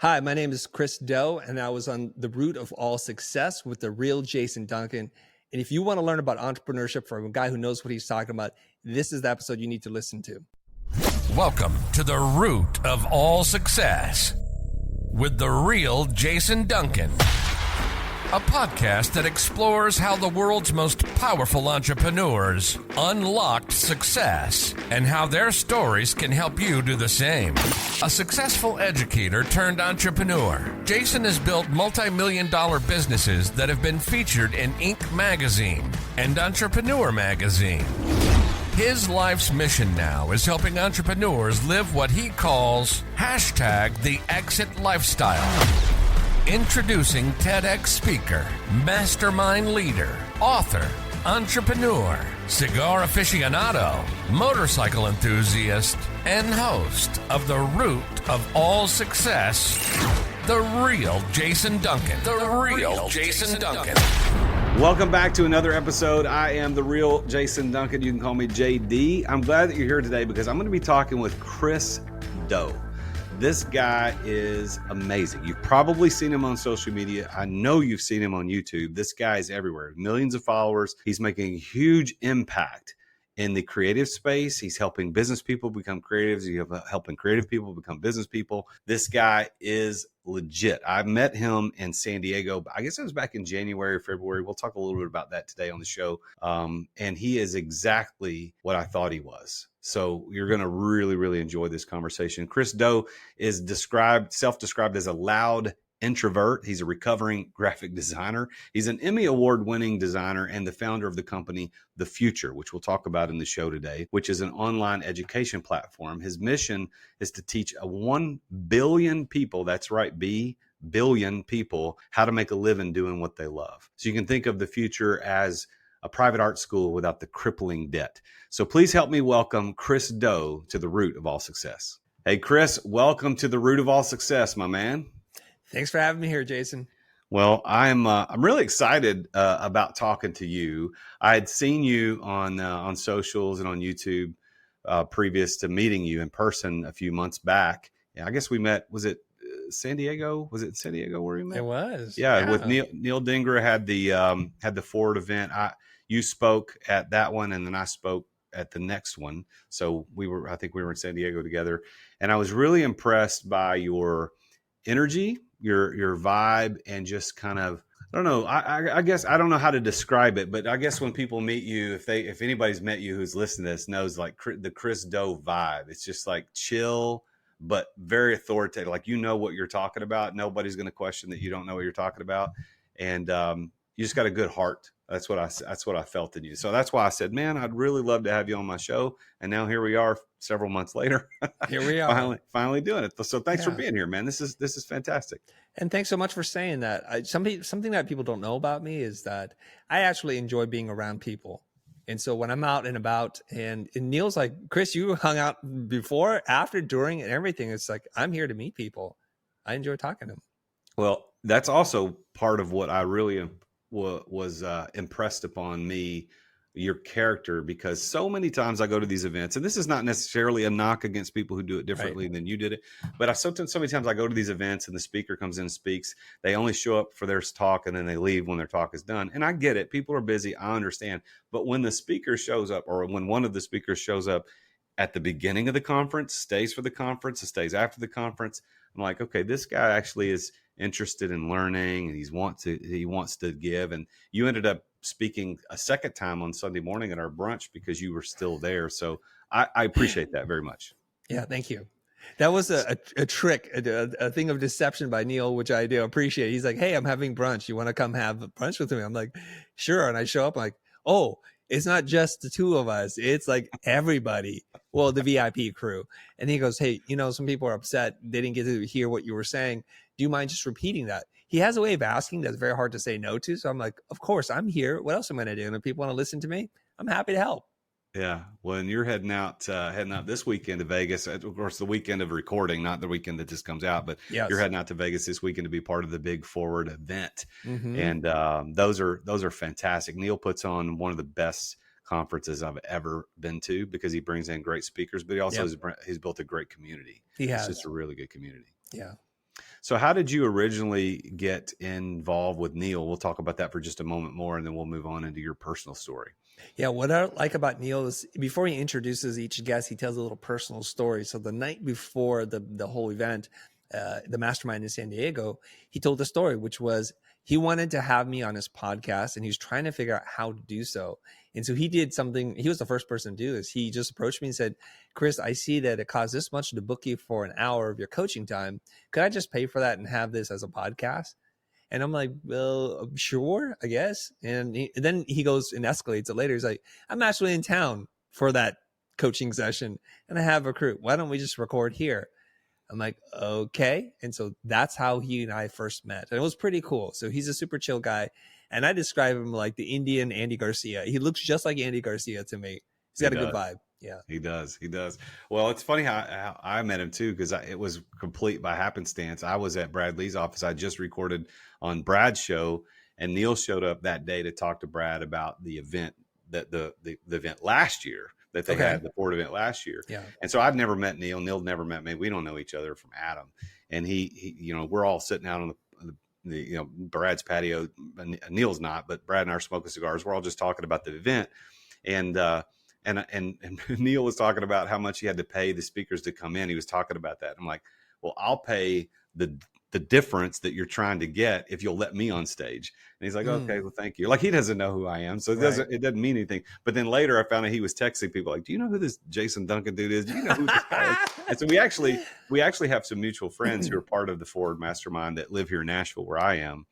Hi, my name is Chris Doe, and I was on the root of all success with the Real Jason Duncan. And if you want to learn about entrepreneurship from a guy who knows what he's talking about, this is the episode you need to listen to. Welcome to the root of all success with the Real Jason Duncan, a podcast that explores how the world's most powerful entrepreneurs unlocked success and how their stories can help you do the same. A successful educator turned entrepreneur, Jason has built multi-million-dollar businesses that have been featured in Inc. magazine and Entrepreneur magazine. His life's mission now is helping entrepreneurs live what he calls #the exit lifestyle. Introducing TEDx speaker, mastermind leader, author, entrepreneur, cigar aficionado, motorcycle enthusiast, and host of The Root of All Success, the Real Jason Duncan. The Real Jason Duncan. Welcome back to another episode. I am the Real Jason Duncan. You can call me JD. I'm glad that you're here today because I'm going to be talking with Chris Doe. This guy is amazing. You've probably seen him on social media. I know you've seen him on YouTube. This guy is everywhere. Millions of followers. He's making a huge impact in the creative space. He's helping business people become creatives. He's helping creative people become business people. This guy is legit. I met him in San Diego. I guess it was back in January or February. We'll talk a little bit about that today on the show. And he is exactly what I thought he was. So you're going to really, really enjoy this conversation. Chris Doe is self-described as a loud introvert. He's a recovering graphic designer. He's an Emmy Award-winning designer and the founder of the company The Future, which we'll talk about in the show today, which is an online education platform. His mission is to teach 1 billion people, that's right, billion people, how to make a living doing what they love. So you can think of The Future as a private art school without the crippling debt. So please help me welcome Chris Doe to the Root of All Success. Hey, Chris, welcome to the Root of All Success, my man. Thanks for having me here, Jason. Well, I'm really excited about talking to you. I had seen you on socials and on YouTube previous to meeting you in person a few months back. Yeah, I guess we met. Was it San Diego? Was it San Diego where we met? It was. Yeah. With Neil Dinger had the Ford event. You spoke at that one, and then I spoke at the next one. So I think we were in San Diego together, and I was really impressed by your energy, your vibe, and just kind of, I don't know, I guess I don't know how to describe it, but I guess when people meet you, if anybody's met you who's listening to this knows, like, the Chris Doe vibe, it's just like chill, but very authoritative. Like, you know what you're talking about. Nobody's going to question that you don't know what you're talking about. And you just got a good heart. That's what I felt in you. So that's why I said, man, I'd really love to have you on my show. And now here we are several months later. Here we are. finally doing it. So thanks for being here, man. This is fantastic. And thanks so much for saying that. Something that people don't know about me is that I actually enjoy being around people. And so when I'm out and about, and Neil's like, Chris, you hung out before, after, during, and everything. It's like, I'm here to meet people. I enjoy talking to them. Well, that's also part of what I really was impressed upon me, your character, because so many times I go to these events, and this is not necessarily a knock against people who do it differently than you did it, but so many times I go to these events and the speaker comes in and speaks. They only show up for their talk and then they leave when their talk is done. And I get it. People are busy. I understand. But when the speaker shows up, or when one of the speakers shows up at the beginning of the conference, stays for the conference, and stays after the conference, I'm like, okay, this guy actually is interested in learning, and he wants to give. And you ended up speaking a second time on Sunday morning at our brunch because you were still there. So I appreciate that very much. Yeah, thank you. That was a trick, a thing of deception by Neil, which I do appreciate. He's like, hey, I'm having brunch. You want to come have brunch with me? I'm like, sure. And I show up, I'm like, oh, it's not just the two of us. It's like everybody. Well, the VIP crew. And he goes, hey, some people are upset. They didn't get to hear what you were saying. Do you mind just repeating that? He has a way of asking that's very hard to say no to. So I'm like, of course, I'm here. What else am I going to do? And if people want to listen to me, I'm happy to help. Yeah. Well, and you're heading out this weekend to Vegas. Of course, the weekend of recording, not the weekend that this comes out, but yes, you're heading out to Vegas this weekend to be part of the Big Forward event. Mm-hmm. And those are fantastic. Neil puts on one of the best conferences I've ever been to because he brings in great speakers, but he also he's built a great community. He has. It's just a really good community. Yeah. So how did you originally get involved with Neil? We'll talk about that for just a moment more, and then we'll move on into your personal story. Yeah, what I like about Neil is before he introduces each guest, he tells a little personal story. So the night before the whole event, the mastermind in San Diego, he told a story, which was he wanted to have me on his podcast, and he was trying to figure out how to do so. And so he did something. He was the first person to do this. He just approached me and said, "Chris, I see that it costs this much to book you for an hour of your coaching time. Could I just pay for that and have this as a podcast?" And I'm like, well, sure, I guess. And then he goes and escalates it later. He's like, I'm actually in town for that coaching session and I have a crew. Why don't we just record here? I'm like, okay. And so that's how he and I first met. And it was pretty cool. So he's a super chill guy. And I describe him like the Indian Andy Garcia. He looks just like Andy Garcia to me. He's got a good vibe. Yeah, he does. He does. Well, it's funny how I met him too, because it was complete by happenstance. I was at Brad Lee's office. I just recorded on Brad's show, and Neil showed up that day to talk to Brad about the event that the event last year that they had, the Ford event last year. Yeah. And so I'd never met Neil. Neil never met me. We don't know each other from Adam. And he we're all sitting out on the Brad's patio. Neil's not, but Brad and I are smoking cigars. We're all just talking about the event, and Neil was talking about how much he had to pay the speakers to come in. He was talking about that. I'm like, well, I'll pay the difference that you're trying to get if you'll let me on stage. And he's like, okay, well, thank you. Like, he doesn't know who I am, so it doesn't mean anything. But then later I found out he was texting people like, do you know who this Jason Duncan dude is? Do you know who this guy is? And so we actually have some mutual friends who are part of the Ford Mastermind that live here in Nashville where I am.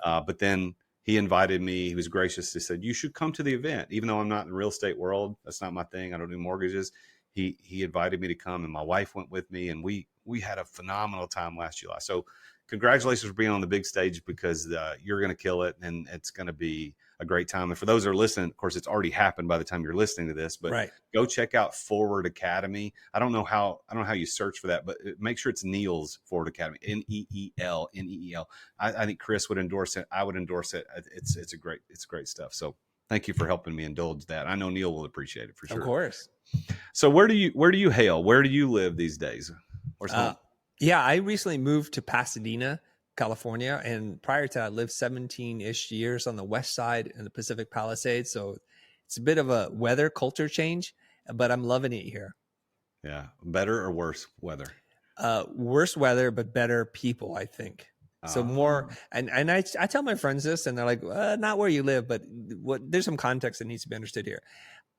But then he invited me. He was gracious. He said, you should come to the event. Even though I'm not in the real estate world, that's not my thing. I don't do mortgages. He invited me to come, and my wife went with me, and we had a phenomenal time last July. So congratulations for being on the big stage, because you're going to kill it, and it's going to be a great time. And for those that are listening, of course, it's already happened by the time you're listening to this, but go check out Forward Academy. I don't know how you search for that, but make sure it's Neil's Forward Academy, Neel. I think Chris would endorse it. I would endorse it. It's great stuff. So thank you for helping me indulge that. I know Neil will appreciate it for sure. Of course. So where do you hail? Where do you live these days? Where's home? Yeah, I recently moved to Pasadena, California, and prior to that, I lived 17-ish years on the west side in the Pacific Palisades. So it's a bit of a weather culture change, but I'm loving it here. Yeah, better or worse weather? Worse weather, but better people, I think. So more, and I tell my friends this, and they're like, not where you live, but there's some context that needs to be understood here.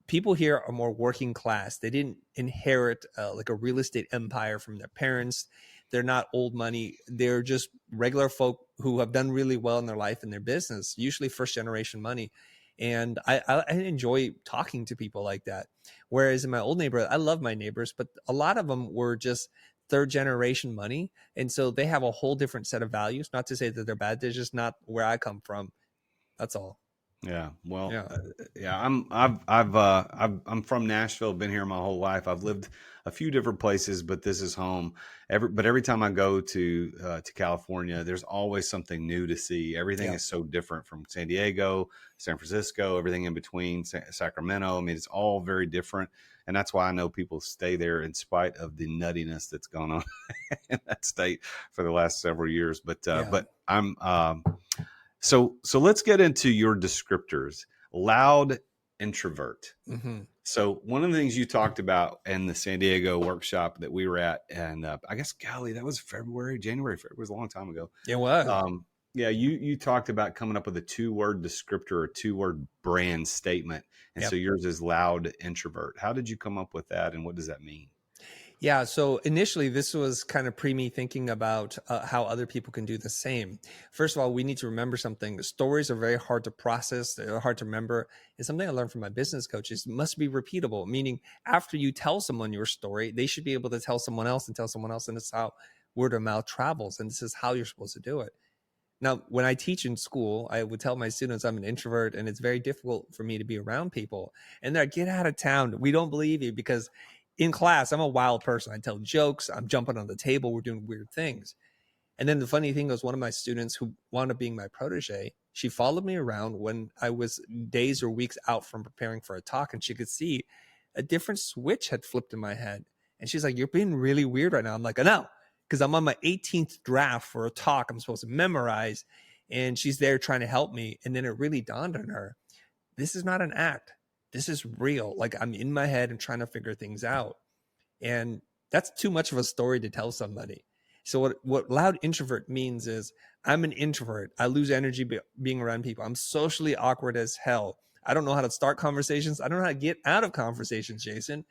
People here are more working class. They didn't inherit like a real estate empire from their parents. They're not old money. They're just regular folk who have done really well in their life and their business, usually first generation money. And I enjoy talking to people like that. Whereas in my old neighborhood, I love my neighbors, but a lot of them were just third generation money. And so they have a whole different set of values. Not to say that they're bad. They're just not where I come from. That's all. Yeah. Well, I'm from Nashville. Been here my whole life. I've lived a few different places, but this is home. Every time I go to California, there's always something new to see. Everything is so different from San Diego, San Francisco, everything in between, Sacramento. I mean, it's all very different. And that's why I know people stay there in spite of the nuttiness that's gone on in that state for the last several years. But I'm, So let's get into your descriptors. Loud, introvert. Mm-hmm. So one of the things you talked about in the San Diego workshop that we were at, and I guess, golly, that was January. It was a long time ago. Yeah, what? You talked about coming up with a 2-word descriptor or 2-word brand statement. And so yours is loud, introvert. How did you come up with that, and what does that mean? Yeah. So initially, this was kind of me thinking about how other people can do the same. First of all, we need to remember something. The stories are very hard to process. They're hard to remember. It's something I learned from my business coaches. It must be repeatable, meaning after you tell someone your story, they should be able to tell someone else and tell someone else. And it's how word of mouth travels. And this is how you're supposed to do it. Now, when I teach in school, I would tell my students I'm an introvert, and it's very difficult for me to be around people. And they're like, get out of town. We don't believe you, because in class, I'm a wild person. I tell jokes. I'm jumping on the table. We're doing weird things. And then the funny thing was, one of my students who wound up being my protege, she followed me around when I was days or weeks out from preparing for a talk, and she could see a different switch had flipped in my head. And she's like, you're being really weird right now. I'm like, no, because I'm on my 18th draft for a talk I'm supposed to memorize. And she's there trying to help me. And then it really dawned on her, this is not an act. This is real. Like, I'm in my head and trying to figure things out. And that's too much of a story to tell somebody. So what loud introvert means is I'm an introvert. I lose energy being around people. I'm socially awkward as hell. I don't know how to start conversations. I don't know how to get out of conversations, Jason.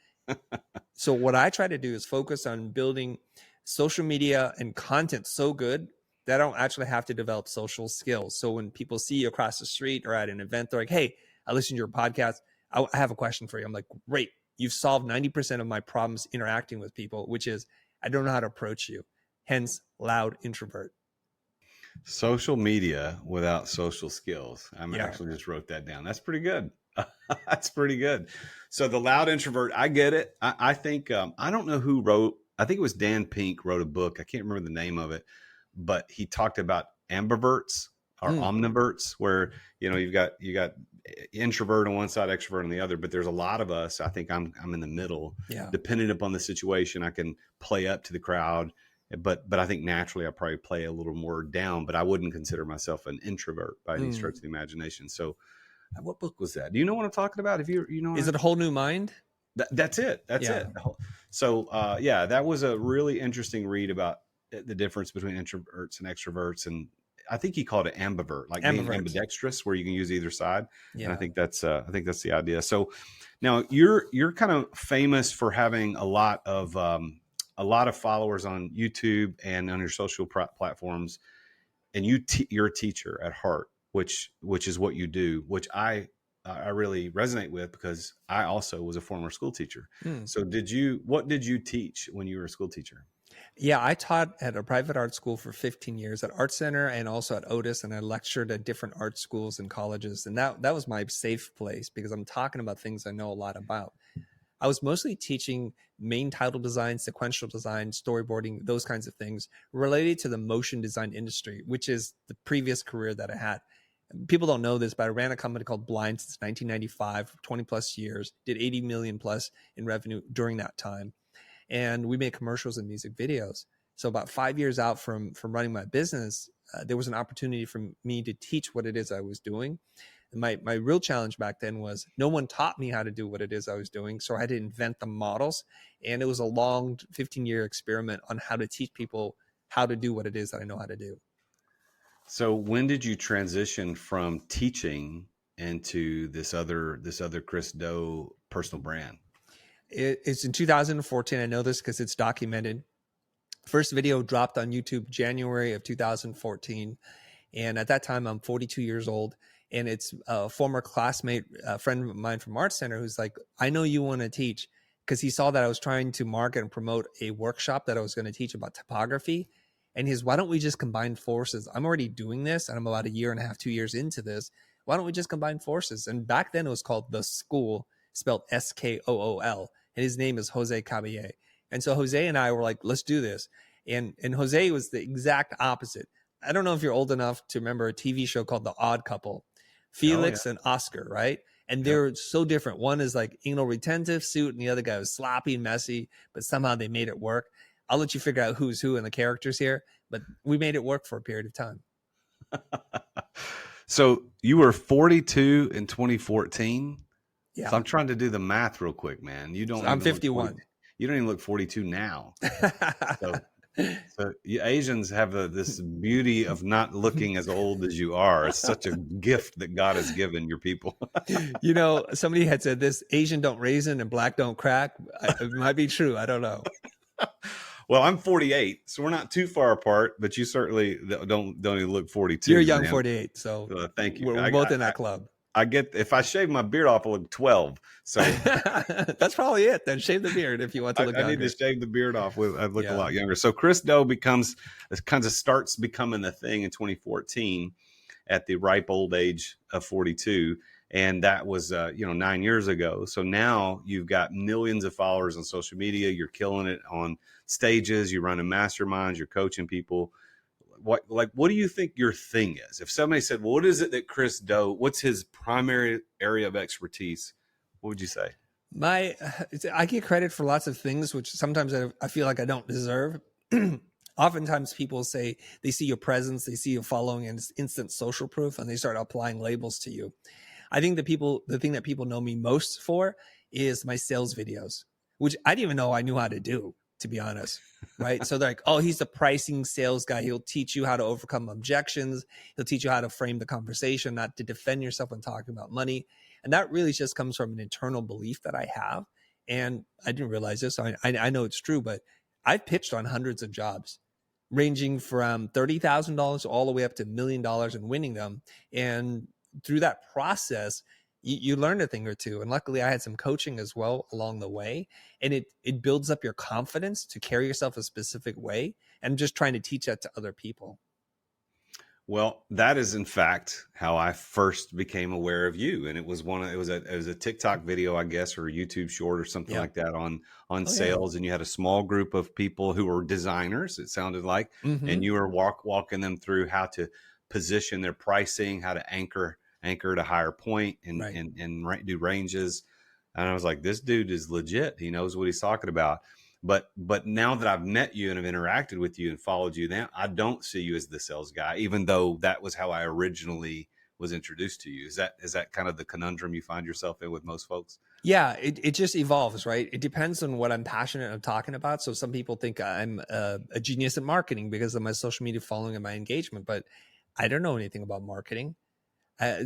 So what I try to do is focus on building social media and content so good that I don't actually have to develop social skills. So when people see you across the street or at an event, they're like, hey, I listened to your podcast. I have a question for you. I'm like, great. You've solved 90% of my problems interacting with people, which is I don't know how to approach you. Hence, loud introvert. Social media without social skills. I actually just wrote that down. That's pretty good. That's pretty good. So the loud introvert, I get it. I think, I don't know who wrote, I think it was Dan Pink wrote a book. I can't remember the name of it, but he talked about ambiverts or omniverts, where, you got introvert on one side, extrovert on the other, but there's a lot of us. I think I'm in the middle. Yeah. Depending upon the situation, I can play up to the crowd, but I think naturally I probably play a little more down, but I wouldn't consider myself an introvert by any stretch of the imagination. So what book was that? Do you know what I'm talking about? If you know, is it A Whole New Mind? That's it. That's it. So, that was a really interesting read about the difference between introverts and extroverts. And I think he called it ambivert, like being ambidextrous, where you can use either side. Yeah. And I think that's the idea. So now you're kind of famous for having a lot of followers on YouTube and on your social platforms. And you're a teacher at heart, which is what you do, which I really resonate with, because I also was a former school teacher. So what did you teach when you were a school teacher? Yeah, I taught at a private art school for 15 years at Art Center and also at Otis, and I lectured at different art schools and colleges. And that was my safe place, because I'm talking about things I know a lot about. I was mostly teaching main title design, sequential design, storyboarding, those kinds of things related to the motion design industry, which is the previous career that I had. People don't know this, but I ran a company called Blind since 1995, 20 plus years, did 80 million plus in revenue during that time. And we made commercials and music videos. So about 5 years out from running my business, there was an opportunity for me to teach what it is I was doing. And my real challenge back then was no one taught me how to do what it is I was doing. So I had to invent the models. And it was a long 15-year experiment on how to teach people how to do what it is that I know how to do. So when did you transition from teaching into this other Chris Do personal brand? It's in 2014. I know this because it's documented. First video dropped on YouTube January of 2014. And at that time, I'm 42 years old. And it's a former classmate, a friend of mine from Art Center, who's like, I know you want to teach, because he saw that I was trying to market and promote a workshop that I was going to teach about typography. And he's, why don't we just combine forces? I'm already doing this, and I'm about 1.5 2 years into this. Why don't we just combine forces? And back then it was called The School, spelled Skool. And his name is Jose Caballé. And so Jose and I were like, let's do this. And Jose was the exact opposite. I don't know if you're old enough to remember a TV show called The Odd Couple, Felix and Oscar, right? And they're so different. One is like anal retentive suit, and the other guy was sloppy and messy, but somehow they made it work. I'll let you figure out who's who in the characters here, but we made it work for a period of time. So you were 42 in 2014. Yeah. So I'm trying to do the math real quick, man. I'm 51. You don't even look 42 now. So you Asians have this beauty of not looking as old as you are. It's such a gift that God has given your people. Somebody had said this: Asian don't raisin and black don't crack. It might be true. I don't know. Well, I'm 48, so we're not too far apart, but you certainly don't even look 42. You're young, man. 48, so thank you. We're both in that club. I get, if I shave my beard off, I look 12. So that's probably it. Then shave the beard if you want to look younger. I need to shave the beard off. I look a lot younger. So Chris Do starts becoming a thing in 2014 at the ripe old age of 42. And that was, 9 years ago. So now you've got millions of followers on social media. You're killing it on stages. You're running masterminds. You're coaching people. What do you think your thing is? If somebody said, well, what is it that Chris Do, what's his primary area of expertise? What would you say? I get credit for lots of things, which sometimes I feel like I don't deserve. A oftentimes people say they see your presence, they see your following, and it's instant social proof, and they start applying labels to you. I think the thing that people know me most for is my sales videos, which I didn't even know I knew how to do, to be honest. Right. So they're like, oh, he's the pricing sales guy. He'll teach you how to overcome objections. He'll teach you how to frame the conversation, not to defend yourself when talking about money. And that really just comes from an internal belief that I have. And I didn't realize this. I know it's true, but I've pitched on hundreds of jobs, ranging from $30,000 all the way up to $1 million and winning them. And through that process, you learn a thing or two. And luckily I had some coaching as well along the way. And it builds up your confidence to carry yourself a specific way. And just trying to teach that to other people. Well, that is in fact how I first became aware of you. And it was a TikTok video, I guess, or a YouTube short or something like that on sales. Yeah. And you had a small group of people who were designers, it sounded like, and you were walking them through how to position their pricing, how to anchor at a higher point and do ranges. And I was like, this dude is legit. He knows what he's talking about. But now that I've met you and have interacted with you and followed you, now I don't see you as the sales guy, even though that was how I originally was introduced to you. Is that kind of the conundrum you find yourself in with most folks? Yeah, it just evolves, right? It depends on what I'm passionate of talking about. So some people think I'm a genius at marketing because of my social media following and my engagement, but I don't know anything about marketing.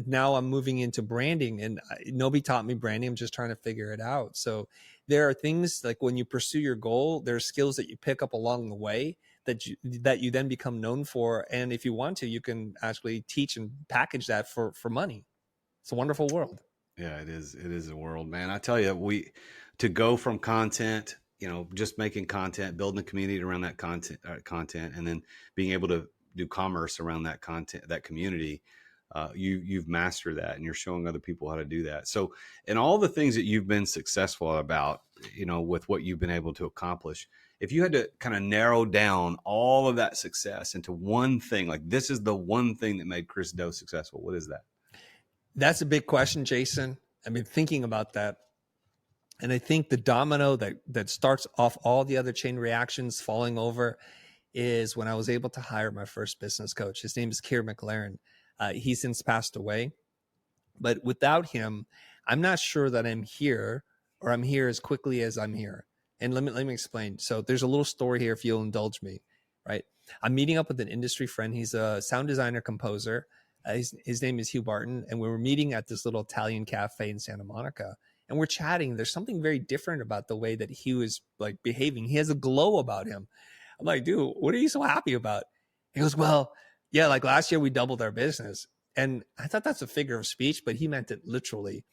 Now I'm moving into branding, and nobody taught me branding. I'm just trying to figure it out. So there are things like when you pursue your goal, there are skills that you pick up along the way that you then become known for. And if you want to, you can actually teach and package that for money. It's a wonderful world. Yeah, it is. It is a world, man. I tell you, to go from content, just making content, building a community around that content, and then being able to do commerce around that content, that community. You've mastered that, and you're showing other people how to do that. So in all the things that you've been successful about, with what you've been able to accomplish, if you had to kind of narrow down all of that success into one thing, like this is the one thing that made Chris Do successful, what is that? That's a big question, Jason. I've been thinking about that. And I think the domino that starts off all the other chain reactions falling over is when I was able to hire my first business coach. His name is Keir McLaren. He's since passed away, but without him, I'm not sure that I'm here as quickly as I'm here. And let me explain. So there's a little story here, if you'll indulge me, right? I'm meeting up with an industry friend. He's a sound designer, composer. His name is Hugh Barton. And we were meeting at this little Italian cafe in Santa Monica, and we're chatting. There's something very different about the way that Hugh is like behaving. He has a glow about him. I'm like, dude, what are you so happy about? He goes, well, yeah, like last year we doubled our business. And I thought that's a figure of speech, but he meant it literally.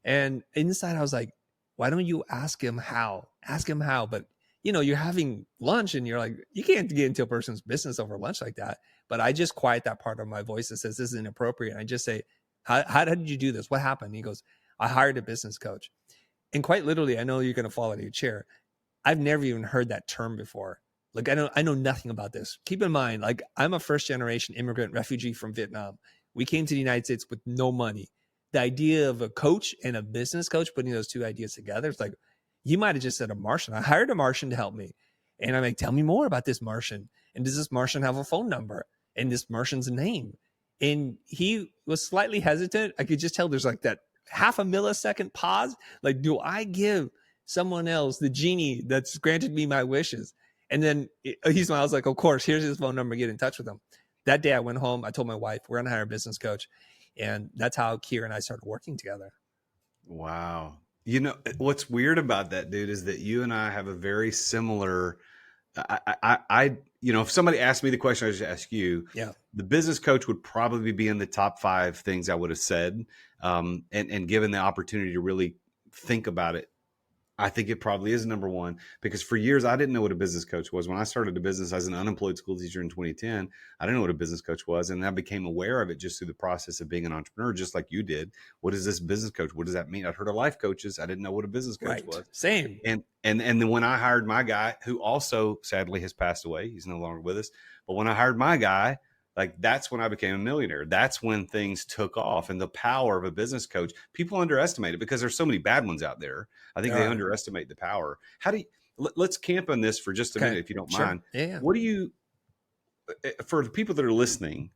And inside I was like, why don't you ask him how? Ask him how. But you're having lunch and you're like, you can't get into a person's business over lunch like that. But I just quiet that part of my voice that says this is inappropriate. And I just say, how did you do this? What happened? And he goes, I hired a business coach. And quite literally, I know you're going to fall out of your chair. I've never even heard that term before. Like, I know nothing about this. Keep in mind, like, I'm a first generation immigrant refugee from Vietnam. We came to the United States with no money. The idea of a coach and a business coach, putting those two ideas together, it's like, you might have just said a Martian. I hired a Martian to help me. And I'm like, tell me more about this Martian. And does this Martian have a phone number? And this Martian's name? And he was slightly hesitant. I could just tell there's like that half a millisecond pause. Like, do I give someone else the genie that's granted me my wishes? And then he smiles like, of course, here's his phone number. Get in touch with him. That day I went home. I told my wife, we're going to hire a business coach. And that's how Keir and I started working together. Wow. What's weird about that, dude, is that you and I have a very similar, if somebody asked me the question I just asked you, the business coach would probably be in the top 5 things I would have said. And given the opportunity to really think about it, I think it probably is number 1, because for years I didn't know what a business coach was. When I started a business as an unemployed school teacher in 2010, I didn't know what a business coach was. And I became aware of it just through the process of being an entrepreneur, just like you did. What is this business coach? What does that mean? I'd heard of life coaches. I didn't know what a business coach was. Same. And then when I hired my guy, who also sadly has passed away, he's no longer with us. But when I hired my guy, like, that's when I became a millionaire. That's when things took off. And the power of a business coach, people underestimate it because there's so many bad ones out there. I think they underestimate the power. Let's camp on this for just a minute, if you don't mind. Yeah. What do you for the people that are listening,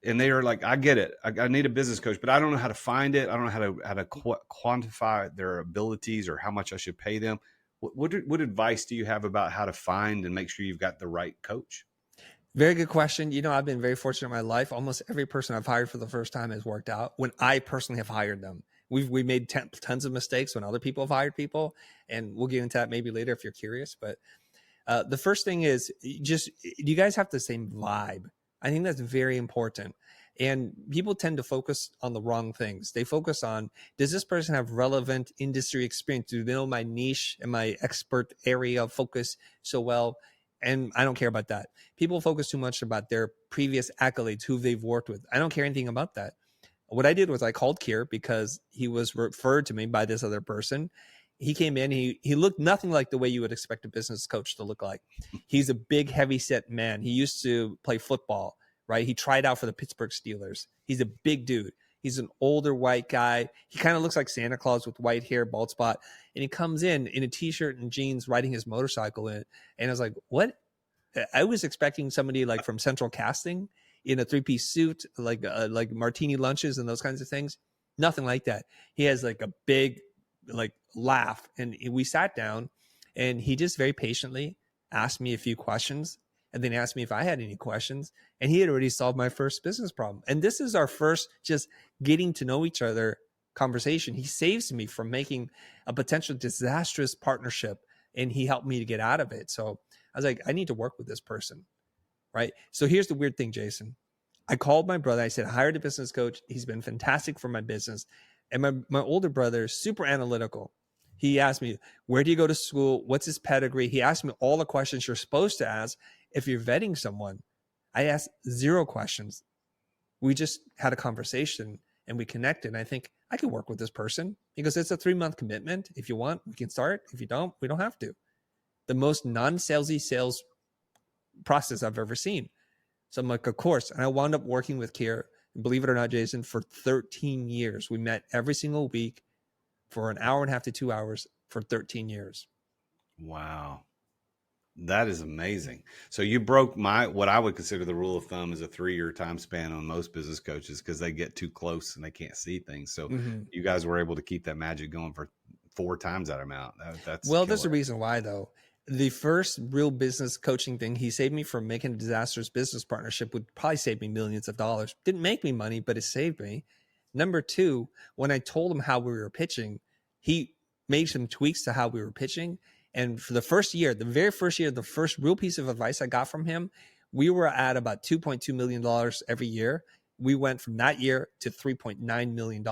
and they are like, I get it. I need a business coach, but I don't know how to find it. I don't know how to quantify their abilities or how much I should pay them. What advice do you have about how to find and make sure you've got the right coach? Very good question. I've been very fortunate in my life. Almost every person I've hired for the first time has worked out when I personally have hired them. We made tons of mistakes when other people have hired people, and we'll get into that maybe later if you're curious. But the first thing is do you guys have the same vibe? I think that's very important. And people tend to focus on the wrong things. They focus on, does this person have relevant industry experience? Do they know my niche and my expert area of focus so well? And I don't care about that. People focus too much about their previous accolades, who they've worked with. I don't care anything about that. What I did was I called Kier because he was referred to me by this other person. He came in, he looked nothing like the way you would expect a business coach to look like. He's a big, heavy set man. He used to play football, right? He tried out for the Pittsburgh Steelers. He's a big dude. He's an older white guy. He kind of looks like Santa Claus with white hair, bald spot. And he comes in a t-shirt and jeans, riding his motorcycle in. And I was like, what? I was expecting somebody like from Central Casting in a 3-piece suit, like martini lunches and those kinds of things. Nothing like that. He has like a big laugh. And we sat down and he just very patiently asked me a few questions and then asked me if I had any questions. And he had already solved my first business problem. And this is our first just getting to know each other conversation. He saves me from making a potential disastrous partnership, and he helped me to get out of it. So I was like, I need to work with this person, right? So here's the weird thing, Jason. I called my brother. I said, I hired a business coach. He's been fantastic for my business. And my older brother is super analytical. He asked me, where do you go to school? What's his pedigree? He asked me all the questions you're supposed to ask if you're vetting someone. I asked 0 questions. We just had a conversation and we connected. And I think I can work with this person. He goes, it's a 3-month commitment. If you want, we can start. If you don't, we don't have to. The most non-salesy sales process I've ever seen. So I'm like, of course. And I wound up working with Kier, believe it or not, Jason, for 13 years. We met every single week for an hour and a half to 2 hours for 13 years. Wow. That is amazing. So you broke what I would consider the rule of thumb is a 3-year time span on most business coaches because they get too close and they can't see things. So you guys were able to keep that magic going for 4 times that amount. That's well, there's a reason why, though. The first real business coaching thing, he saved me from making a disastrous business partnership, would probably save me millions of dollars. Didn't make me money, but it saved me. Number 2, when I told him how we were pitching, he made some tweaks to how we were pitching. And for the first year, the very first year, the first real piece of advice I got from him, we were at about $2.2 million every year. We went from that year to $3.9 million.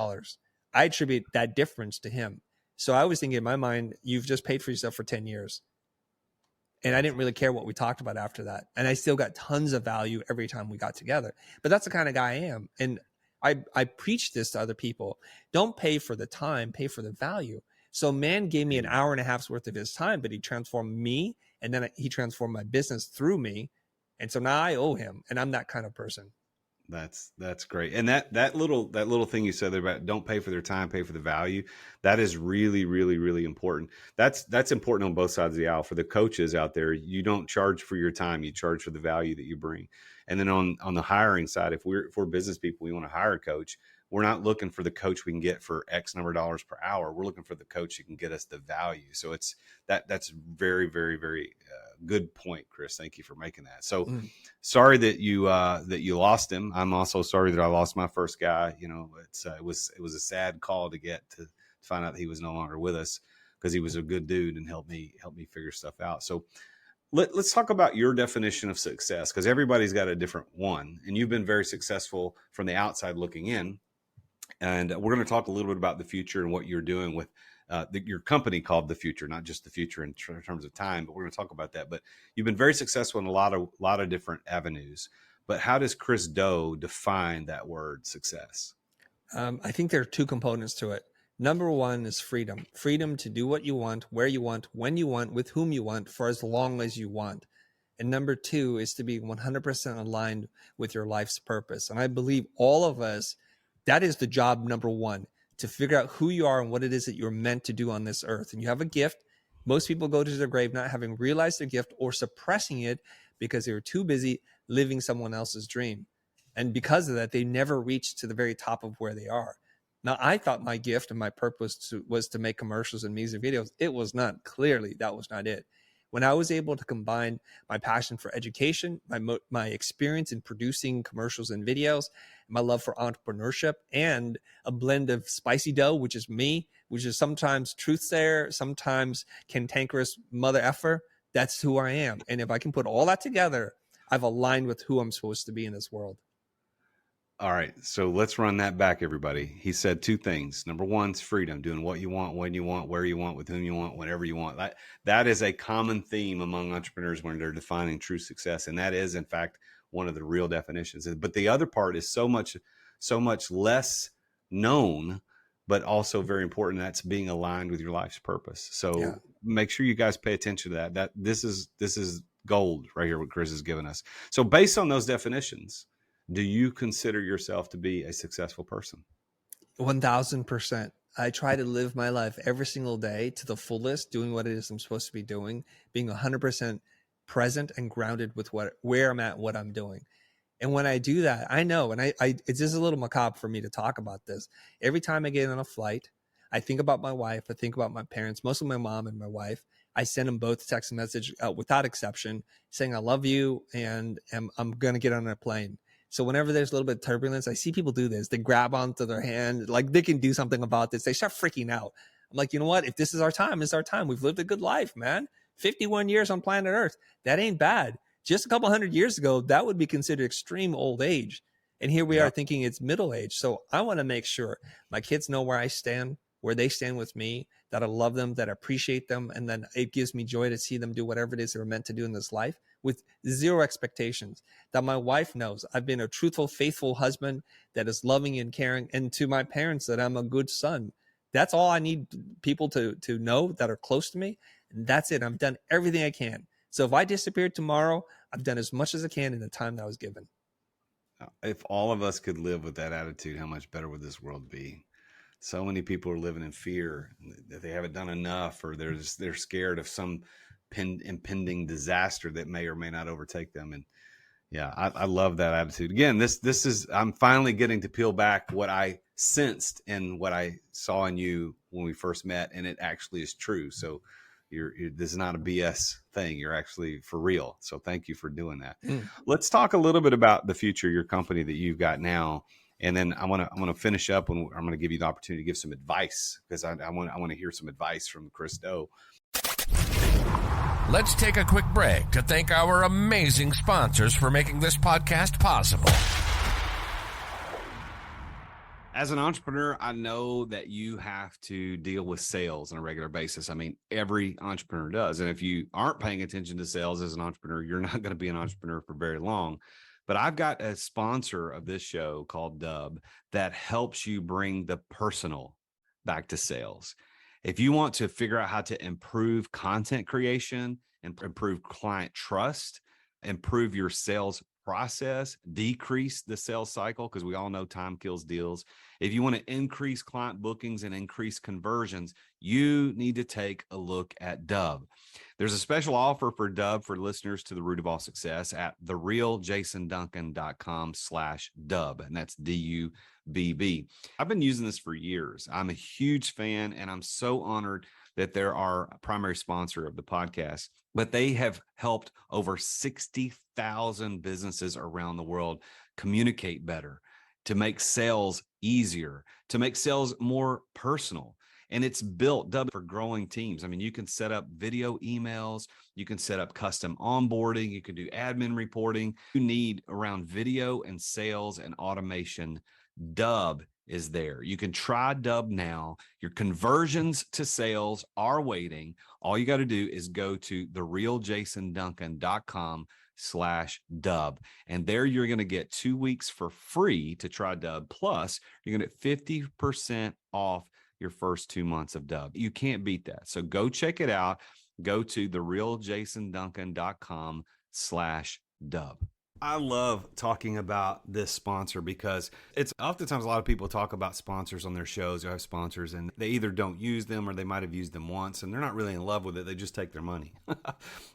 I attribute that difference to him. So I was thinking in my mind, you've just paid for yourself for 10 years. And I didn't really care what we talked about after that. And I still got tons of value every time we got together. But that's the kind of guy I am. And I preach this to other people. Don't pay for the time, pay for the value. So man gave me an hour and a half's worth of his time, but he transformed me. And then he transformed my business through me. And so now I owe him. And I'm that kind of person. That's great. And that little thing you said there about don't pay for their time, pay for the value. That is really, really, really important. That's important on both sides of the aisle. For the coaches out there, you don't charge for your time, you charge for the value that you bring. And then on the hiring side, if we're business people, we want to hire a coach. We're not looking for the coach we can get for X number of dollars per hour. We're looking for the coach who can get us the value. So that's very, very, very good point, Chris. Thank you for making that. So sorry that you lost him. I'm also sorry that I lost my first guy. You know, it was a sad call to get to find out that he was no longer with us because he was a good dude and helped me figure stuff out. So let's talk about your definition of success, because everybody's got a different one, and you've been very successful from the outside looking in. And we're going to talk a little bit about the future and what you're doing with your company called The Future, not just the future in terms of time, but we're going to talk about that. But you've been very successful in a lot of different avenues. But how does Chris Do define that word success? I think there are 2 components to it. Number 1 is freedom. Freedom to do what you want, where you want, when you want, with whom you want, for as long as you want. And number 2 is to be 100% aligned with your life's purpose. And I believe all of us, that is the job number 1, to figure out who you are and what it is that you're meant to do on this earth. And you have a gift. Most people go to their grave not having realized their gift or suppressing it because they were too busy living someone else's dream. And because of that, they never reached to the very top of where they are. Now, I thought my gift and my purpose was to make commercials and music videos. It was not. Clearly, that was not it. When I was able to combine my passion for education, my experience in producing commercials and videos, my love for entrepreneurship, and a blend of spicy dough, which is me, which is sometimes truthsayer, sometimes cantankerous mother effer, that's who I am. And if I can put all that together, I've aligned with who I'm supposed to be in this world. All right. So let's run that back, everybody. He said two things. Number one is freedom, doing what you want, when you want, where you want, with whom you want, whenever you want. That is a common theme among entrepreneurs when they're defining true success. And that is, in fact, one of the real definitions. But the other part is so much less known, but also very important. That's being aligned with your life's purpose. So make sure you guys pay attention to that. This is gold right here, what Chris has given us. So based on those definitions, do you consider yourself to be a successful person? 1000%. I try to live my life every single day to the fullest, doing what it is I'm supposed to be doing, being 100% present and grounded with where I'm at, what I'm doing. And when I do that, I know, and it's just a little macabre for me to talk about this. Every time I get on a flight, I think about my wife. I think about my parents, mostly my mom and my wife. I send them both a text message without exception saying, I love you, and I'm going to get on a plane. So whenever there's a little bit of turbulence, I see people do this. They grab onto their hand, like they can do something about this. They start freaking out. I'm like, you know what? If this is our time, it's our time. We've lived a good life, man. 51 years on planet Earth. That ain't bad. Just a couple hundred years ago, that would be considered extreme old age. And here we are thinking it's middle age. So I want to make sure my kids know where I stand, where they stand with me, that I love them, that I appreciate them. And then it gives me joy to see them do whatever it is they're meant to do in this life with zero expectations. That my wife knows I've been a truthful, faithful husband that is loving and caring. And to my parents, that I'm a good son. That's all I need people to know that are close to me. And that's it. I've done everything I can. So if I disappeared tomorrow, I've done as much as I can in the time that I was given. If all of us could live with that attitude, how much better would this world be? So many people are living in fear that they haven't done enough, or they're scared of some impending disaster that may or may not overtake them. And yeah, I love that attitude. Again, this is, I'm finally getting to peel back what I sensed and what I saw in you when we first met, and it actually is true. So this is not a BS thing. You're actually for real. So thank you for doing that. Let's talk a little bit about the future, your company that you've got now. And then I want to finish up, and I'm going to give you the opportunity to give some advice, because I want to hear some advice from Chris Doe. Let's take a quick break to thank our amazing sponsors for making this podcast possible. As an entrepreneur, I know that you have to deal with sales on a regular basis. I mean, every entrepreneur does. And if you aren't paying attention to sales as an entrepreneur, you're not going to be an entrepreneur for very long. But I've got a sponsor of this show called Dub that helps you bring the personal back to sales. If you want to figure out how to improve content creation and improve client trust, improve your sales process, decrease the sales cycle, because we all know time kills deals. If you want to increase client bookings and increase conversions, you need to take a look at Dub. There's a special offer for Dub for listeners to The Root of All Success at therealjasonduncan.com/Dub. And that's DUBB. I've been using this for years. I'm a huge fan, and I'm so honored that they're our primary sponsor of the podcast. But they have helped over 60,000 businesses around the world communicate better, to make sales easier, to make sales more personal. And it's built Dub for growing teams. I mean, you can set up video emails, you can set up custom onboarding, you can do admin reporting. You need around video and sales and automation. Dub is there. You can try Dub now. Your conversions to sales are waiting. All you got to do is go to therealjasonduncan.com/Dub. And there you're going to get 2 weeks for free to try Dub. Plus, you're going to get 50% off your first 2 months of Dub. You can't beat that. So go check it out. Go to therealjasonduncan.com/Dub. I love talking about this sponsor because it's oftentimes a lot of people talk about sponsors on their shows or have sponsors and they either don't use them or they might have used them once and they're not really in love with it. They just take their money.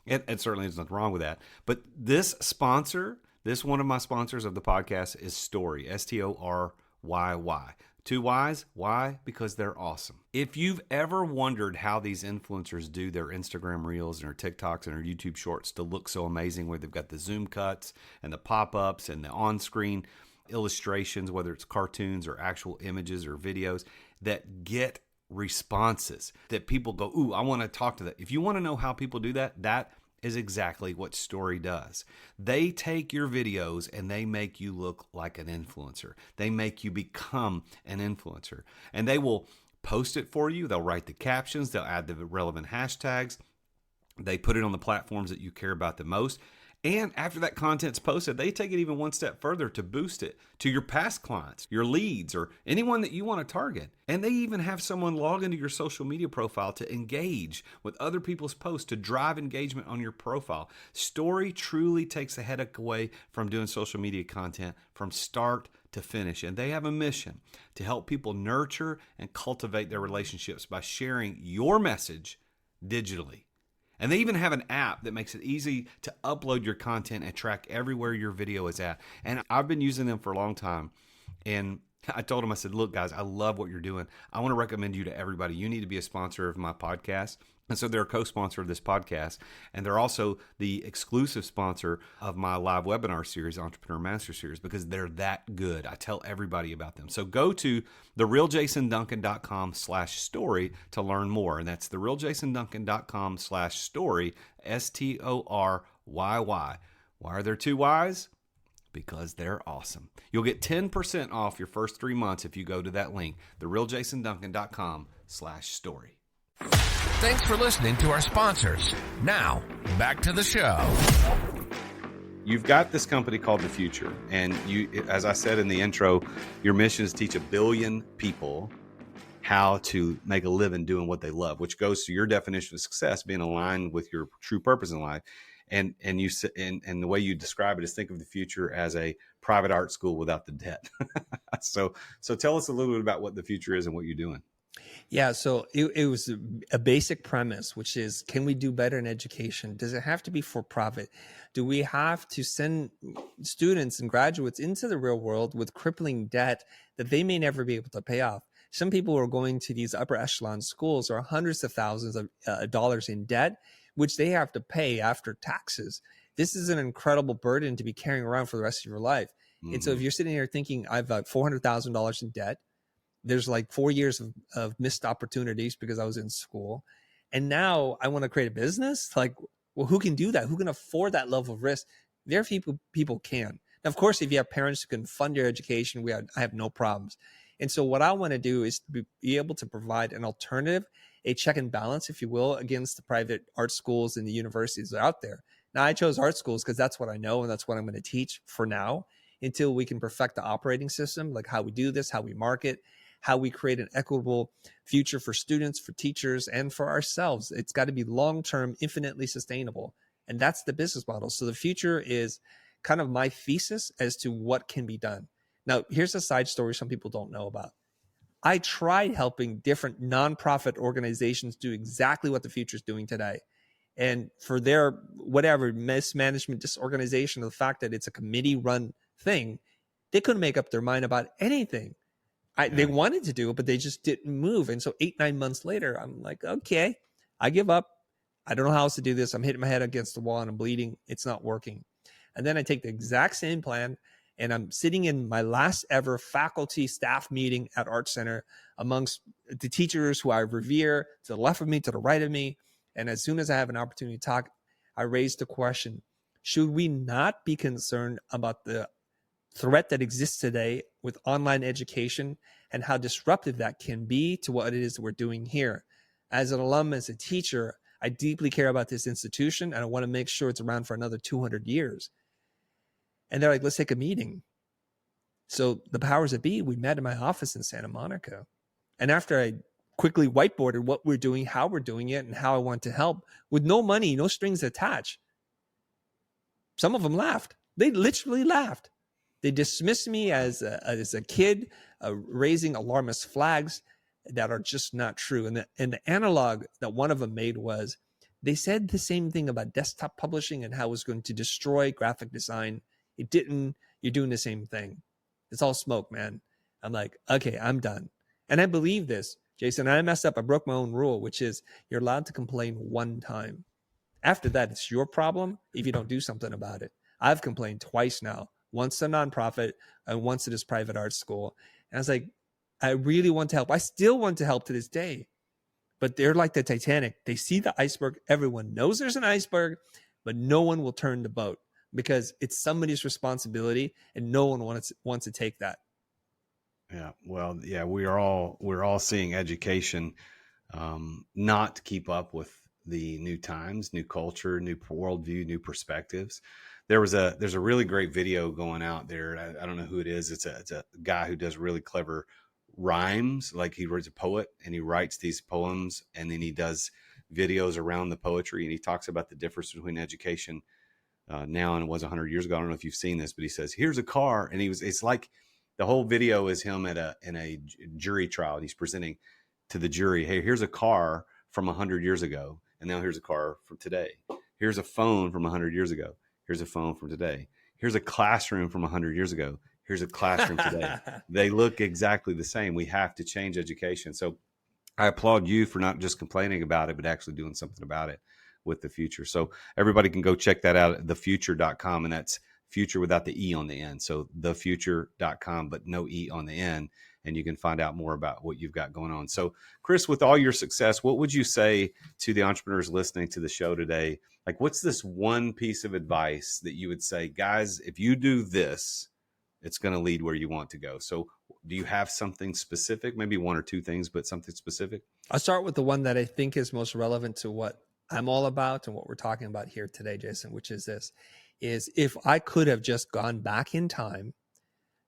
And certainly there's nothing wrong with that. But this sponsor, this one of my sponsors of the podcast is Story, Storyyy. Two Y's. Why? Because they're awesome. If you've ever wondered how these influencers do their Instagram reels and their TikToks and their YouTube shorts to look so amazing, where they've got the zoom cuts and the pop-ups and the on-screen illustrations, whether it's cartoons or actual images or videos that get responses that people go, ooh, I want to talk to that. If you want to know how people do that, that is exactly what Story does. They take your videos and they make you look like an influencer. They make you become an influencer. And they will post it for you. They'll write the captions. They'll add the relevant hashtags. They put it on the platforms that you care about the most. And after that content's posted, they take it even one step further to boost it to your past clients, your leads, or anyone that you want to target. And they even have someone log into your social media profile to engage with other people's posts to drive engagement on your profile. Story truly takes the headache away from doing social media content from start to finish. And they have a mission to help people nurture and cultivate their relationships by sharing your message digitally. And they even have an app that makes it easy to upload your content and track everywhere your video is at. And I've been using them for a long time. And I told them, I said, look, guys, I love what you're doing. I want to recommend you to everybody. You need to be a sponsor of my podcast. And so they're a co-sponsor of this podcast. And they're also the exclusive sponsor of my live webinar series, Entrepreneur Master Series, because they're that good. I tell everybody about them. So go to therealjasonduncan.com/story to learn more. And that's therealjasonduncan.com/story, STORYY. Why are there two Y's? Because they're awesome. You'll get 10% off your first 3 months if you go to that link, therealjasonduncan.com/story. Thanks for listening to our sponsors. Now, back to the show. You've got this company called The Future, and you, as I said in the intro, your mission is to teach 1 billion people how to make a living doing what they love, which goes to your definition of success, being aligned with your true purpose in life. And the way you describe it is think of the future as a private art school without the debt. So tell us a little bit about what The Future is and what you're doing. Yeah, so it was a basic premise, which is, can we do better in education? Does it have to be for profit? Do we have to send students and graduates into the real world with crippling debt that they may never be able to pay off? Some people who are going to these upper echelon schools are hundreds of thousands of dollars in debt, which they have to pay after taxes. This is an incredible burden to be carrying around for the rest of your life. Mm-hmm. And so if you're sitting here thinking, I've got $400,000 in debt, there's like 4 years of missed opportunities because I was in school, and now I want to create a business. Like, well, who can do that? Who can afford that level of risk? There are people can. Now, of course, if you have parents who can fund your education, I have no problems. And so what I want to do is to be able to provide an alternative, a check and balance, if you will, against the private art schools and the universities that are out there. Now, I chose art schools because that's what I know, and that's what I'm going to teach for now until we can perfect the operating system, like how we do this, how we market, how we create an equitable future for students, for teachers, and for ourselves. It's got to be long-term, infinitely sustainable. And that's the business model. So The Future is kind of my thesis as to what can be done. Now, here's a side story some people don't know about. I tried helping different nonprofit organizations do exactly what The Future is doing today. And for their whatever mismanagement, disorganization, the fact that it's a committee-run thing, they couldn't make up their mind about anything. They wanted to do it, but they just didn't move. And so 8-9 months later, I'm like, okay, I give up. I don't know how else to do this. I'm hitting my head against the wall and I'm bleeding. It's not working. And then I take the exact same plan, and I'm sitting in my last ever faculty staff meeting at Art Center amongst the teachers who I revere, to the left of me, to the right of me. And as soon as I have an opportunity to talk, I raise the question, should we not be concerned about the threat that exists today with online education and how disruptive that can be to what it is that we're doing here? As an alum, as a teacher, I deeply care about this institution, and I want to make sure it's around for another 200 years. And they're like, let's take a meeting. So the powers that be, we met in my office in Santa Monica. And after I quickly whiteboarded what we're doing, how we're doing it, and how I want to help with no money, no strings attached, some of them laughed. They literally laughed. They dismissed me as a kid raising alarmist flags that are just not true. And the analog that one of them made was, they said the same thing about desktop publishing and how it was going to destroy graphic design. It didn't. You're doing the same thing. It's all smoke, man. I'm like, okay, I'm done. And I believe this, Jason. I messed up. I broke my own rule, which is you're allowed to complain one time. After that, it's your problem if you don't do something about it. I've complained twice now, once to a nonprofit and once to this private art school. And I was like, I really want to help. I still want to help to this day. But they're like the Titanic. They see the iceberg. Everyone knows there's an iceberg, but no one will turn the boat because it's somebody's responsibility and no one wants to take that. Yeah. Well, yeah, we're all seeing education not keep up with the new times, new culture, new worldview, new perspectives. There's a really great video going out there. I don't know who it is. It's a guy who does really clever rhymes. Like, he was a poet and he writes these poems and then he does videos around the poetry, and he talks about the difference between education now and it was 100 years ago. I don't know if you've seen this, but he says, here's a car. And it's like the whole video is him in a jury trial, and he's presenting to the jury, hey, here's a car from 100 years ago, and now here's a car from today. Here's a phone from 100 years ago. Here's a phone from today. Here's a classroom from 100 years ago. Here's a classroom today. They look exactly the same. We have to change education. So I applaud you for not just complaining about it, but actually doing something about it with the future. So everybody can go check that out at thefuture.com, and that's future without the E on the end. So thefuture.com, but no E on the end. And you can find out more about what you've got going on. So Chris, with all your success, what would you say to the entrepreneurs listening to the show today? Like, what's this one piece of advice that you would say, guys, if you do this, it's going to lead where you want to go? So do you have something specific, maybe one or two things, but something specific? I'll start with the one that I think is most relevant to what I'm all about and what we're talking about here today, Jason, which is this, is if I could have just gone back in time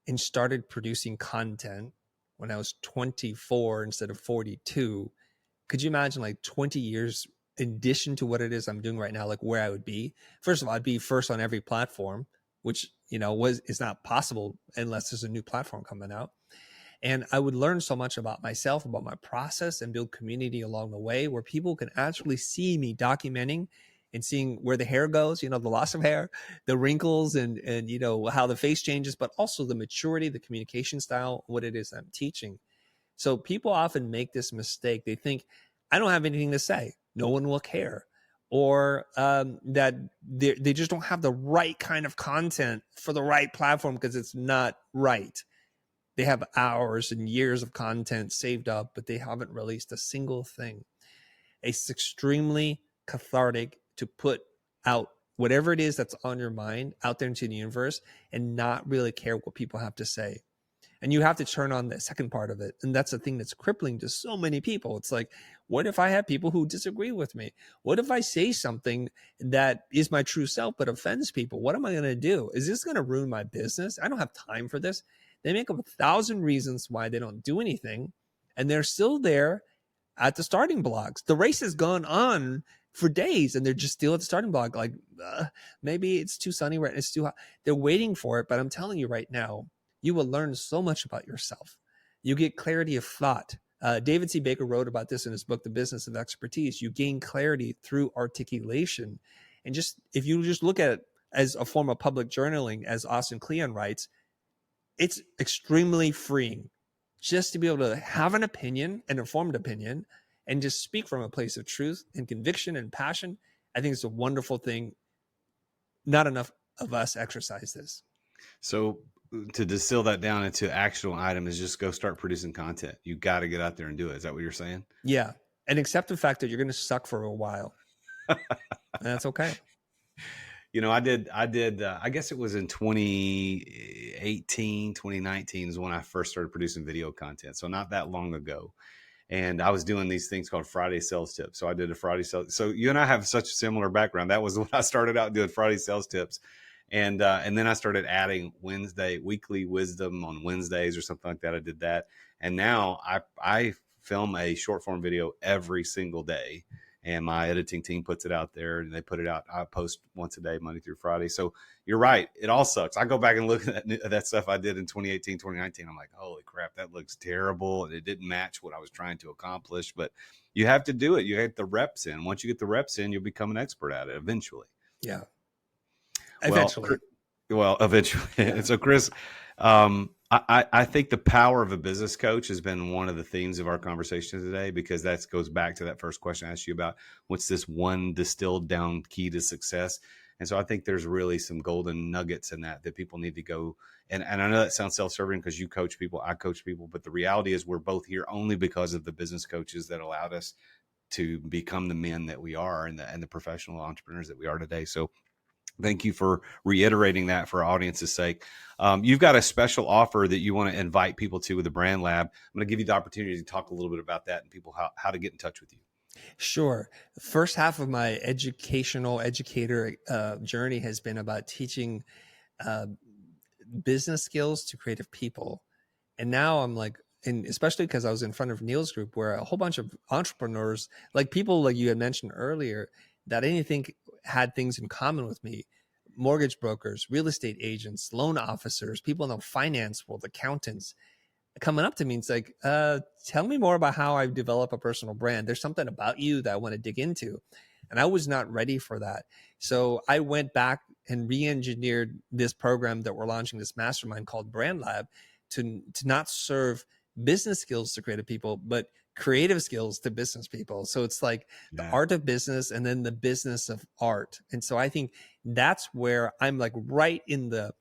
and started producing content when I was 24 instead of 42, could you imagine like 20 years in addition to what it is I'm doing right now, like where I would be? First of all, I'd be first on every platform, which, is not possible unless there's a new platform coming out. And I would learn so much about myself, about my process, and build community along the way where people can actually see me documenting and seeing where the hair goes, the loss of hair, the wrinkles, and how the face changes, but also the maturity, the communication style, what it is I'm teaching. So people often make this mistake. They think, I don't have anything to say. No one will care. Or that they just don't have the right kind of content for the right platform because it's not right. They have hours and years of content saved up, but they haven't released a single thing. It's extremely cathartic to put out whatever it is that's on your mind out there into the universe and not really care what people have to say. And you have to turn on the second part of it. And that's the thing that's crippling to so many people. It's like, what if I have people who disagree with me? What if I say something that is my true self but offends people? What am I going to do? Is this going to ruin my business? I don't have time for this. They make up 1,000 reasons why they don't do anything, and they're still there at the starting blocks. The race has gone on for days, and they're just still at the starting block. Like, maybe it's too sunny, right? It's too hot. They're waiting for it, but I'm telling you right now, you will learn so much about yourself. You get clarity of thought. David C. Baker wrote about this in his book, The Business of Expertise. You gain clarity through articulation. And if you just look at it as a form of public journaling, as Austin Kleon writes, it's extremely freeing just to be able to have an opinion, an informed opinion, and just speak from a place of truth and conviction and passion. I think it's a wonderful thing. Not enough of us exercise this. So to distill that down into actual item is just go start producing content. You got to get out there and do it. Is that what you're saying? Yeah. And accept the fact that you're going to suck for a while. And that's okay. I did, I guess it was in 2018, 2019 is when I first started producing video content. So not that long ago. And I was doing these things called Friday sales tips. So I did a Friday sales. So you and I have such a similar background. That was when I started out doing Friday sales tips. And then I started adding weekly wisdom on Wednesdays or something like that. I did that. And now I film a short form video every single day. and my editing team puts it out there, and they put it out. I post once a day, Monday through Friday. So you're right. It all sucks. I go back and look at that stuff I did in 2018, 2019. I'm like, holy crap, that looks terrible. And it didn't match what I was trying to accomplish, but you have to do it. You get the reps in. Once you get the reps in, you'll become an expert at it eventually. Yeah. Eventually. Well, eventually. Yeah. So Chris, I think the power of a business coach has been one of the themes of our conversation today, because that goes back to that first question I asked you about what's this one distilled down key to success. And so I think there's really some golden nuggets in that people need to go. And I know that sounds self-serving because you coach people, I coach people, but the reality is we're both here only because of the business coaches that allowed us to become the men that we are and the professional entrepreneurs that we are today. So thank you for reiterating that for our audience's sake. You've got a special offer that you want to invite people to with the Brand Lab. I'm going to give you the opportunity to talk a little bit about that and people how to get in touch with you. Sure. The first half of my educator journey has been about teaching business skills to creative people. And now I'm like, and especially because I was in front of Neil's group where a whole bunch of entrepreneurs, like people like you had mentioned earlier, that anything had things in common with me: mortgage brokers, real estate agents, loan officers, people in the finance world, accountants, coming up to me. It's like, tell me more about how I develop a personal brand. There's something about you that I want to dig into. And I was not ready for that. So I went back and re-engineered this program that we're launching, this mastermind called Brand Lab, to not serve business skills to creative people, but creative skills to business people. So it's like the art of business and then the business of art. And so I think that's where I'm like right in the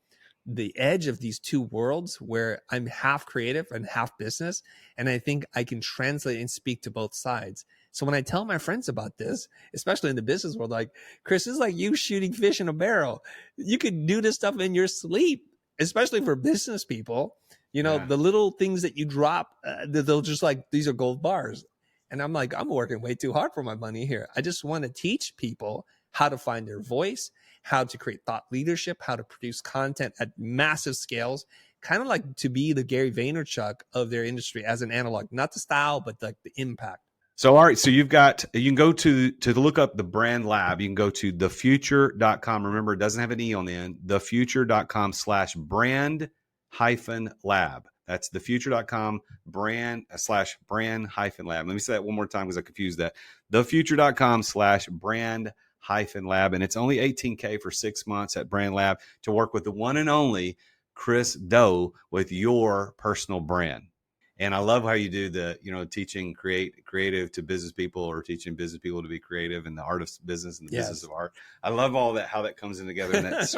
edge of these two worlds where I'm half creative and half business. And I think I can translate and speak to both sides. So when I tell my friends about this, especially in the business world, like, Chris, this is like you shooting fish in a barrel. You could do this stuff in your sleep, especially for business people. You know, the little things that you drop, they'll just like, these are gold bars. And I'm like, I'm working way too hard for my money here. I just want to teach people how to find their voice, how to create thought leadership, how to produce content at massive scales, kind of like to be the Gary Vaynerchuk of their industry as an analog, not the style, but like the impact. So, all right. So you can go to look up the Brand Lab. You can go to thefuture.com. Remember, it doesn't have an E on the end, thefuture.com/brand-lab. That's thefuture.com brand/brand-lab. Let me say that one more time because I confused that. Thefuture.com/brand-lab. And it's only $18K for 6 months at Brand Lab to work with the one and only Chris Do with your personal brand. And I love how you do the, teaching creative to business people, or teaching business people to be creative, and the art of business and the business of art. I love all that, how that comes in together. And that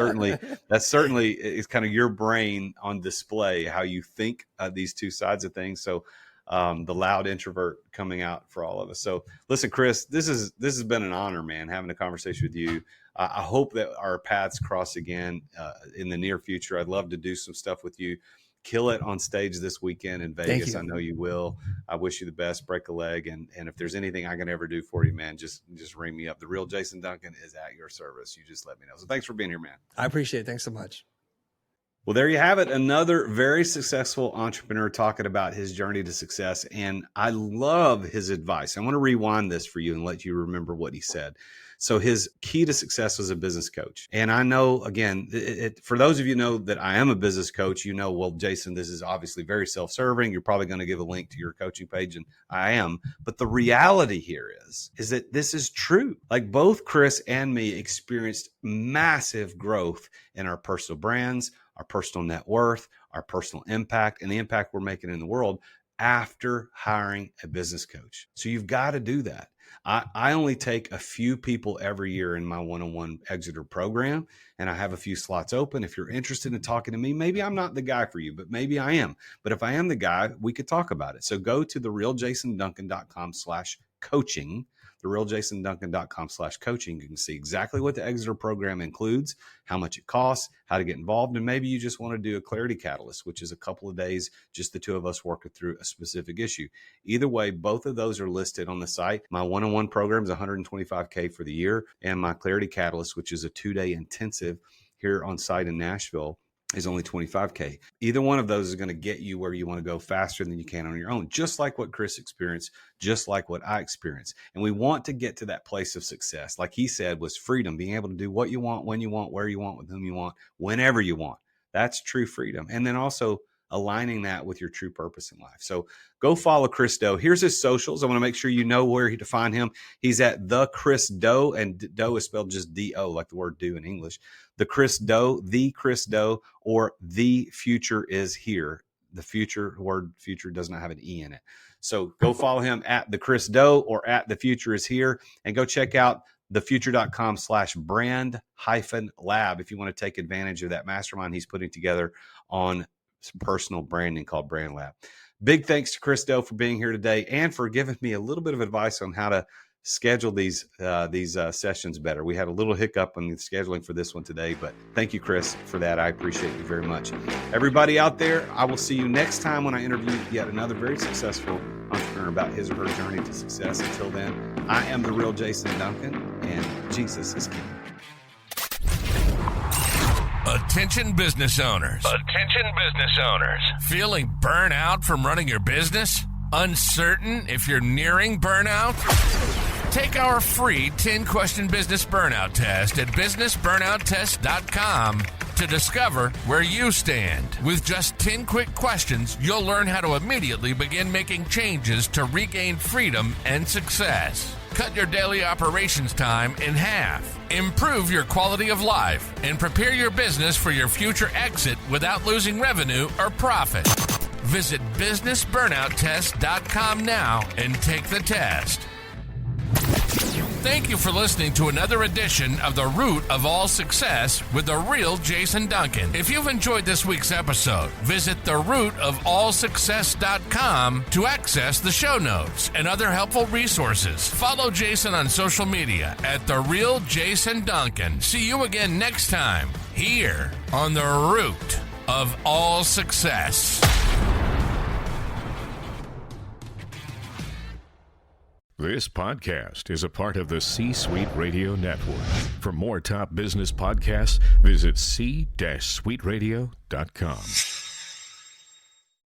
certainly is kind of your brain on display, how you think these two sides of things. So the loud introvert coming out for all of us. So listen, Chris, this has been an honor, man, having a conversation with you. I hope that our paths cross again in the near future. I'd love to do some stuff with you. Kill it on stage this weekend in Vegas. I know you will. I wish you the best. Break a leg. And if there's anything I can ever do for you, man, just ring me up. The Real Jason Duncan is at your service. You just let me know. So thanks for being here, man. I appreciate it. Thanks so much. Well, there you have it. Another very successful entrepreneur talking about his journey to success. And I love his advice. I want to rewind this for you and let you remember what he said. So his key to success was a business coach. And I know, again, for those of you who know that I am a business coach, well, Jason, this is obviously very self-serving. You're probably going to give a link to your coaching page, and I am. But the reality here is that this is true. Like both Chris and me experienced massive growth in our personal brands, our personal net worth, our personal impact, and the impact we're making in the world after hiring a business coach. So you've got to do that. I only take a few people every year in my one-on-one Exeter program, and I have a few slots open. If you're interested in talking to me, maybe I'm not the guy for you, but maybe I am. But if I am the guy, we could talk about it. So go to therealjasonduncan.com/coaching, therealjasonduncan.com/coaching. You can see exactly what the Exeter program includes, how much it costs, how to get involved, and maybe you just want to do a clarity catalyst, which is a couple of days, just the two of us working through a specific issue. Either way, both of those are listed on the site. My one-on-one program is $125K for the year, and my clarity catalyst, which is a 2-day intensive here on site in Nashville, is only 25K. Either one of those is going to get you where you want to go faster than you can on your own, just like what Chris experienced, just like what I experienced. And we want to get to that place of success. Like he said, was freedom, being able to do what you want, when you want, where you want, with whom you want, whenever you want. That's true freedom. And then also aligning that with your true purpose in life. So go follow Chris Do. Here's his socials. I want to make sure you know where to find him. He's at the Chris Do, and Do is spelled just D-O, like the word do in English. The Chris Do, or The Future Is Here. The word future does not have an E in it. So go follow him at the Chris Do or at The Future Is Here, and go check out thefuture.com/brand-lab if you want to take advantage of that mastermind he's putting together on personal branding called Brand Lab. Big thanks to Chris Do for being here today and for giving me a little bit of advice on how to schedule these sessions better. We had a little hiccup on the scheduling for this one today, but thank you, Chris, for that. I appreciate you very much. Everybody out there, I will see you next time when I interview yet another very successful entrepreneur about his or her journey to success. Until then, I am the real Jason Duncan, and Jesus is king. Attention business owners. Attention business owners. Feeling burnout from running your business? Uncertain if you're nearing burnout? Take our free 10-question business burnout test at businessburnouttest.com to discover where you stand. With just 10 quick questions, you'll learn how to immediately begin making changes to regain freedom and success. Cut your daily operations time in half. Improve your quality of life and prepare your business for your future exit without losing revenue or profit. Visit businessburnouttest.com now and take the test. Thank you for listening to another edition of The Root of All Success with the real Jason Duncan. If you've enjoyed this week's episode, visit therootofallsuccess.com to access the show notes and other helpful resources. Follow Jason on social media at The Real Jason Duncan. See you again next time here on The Root of All Success. This podcast is a part of the C-Suite Radio Network. For more top business podcasts, visit c-suiteradio.com.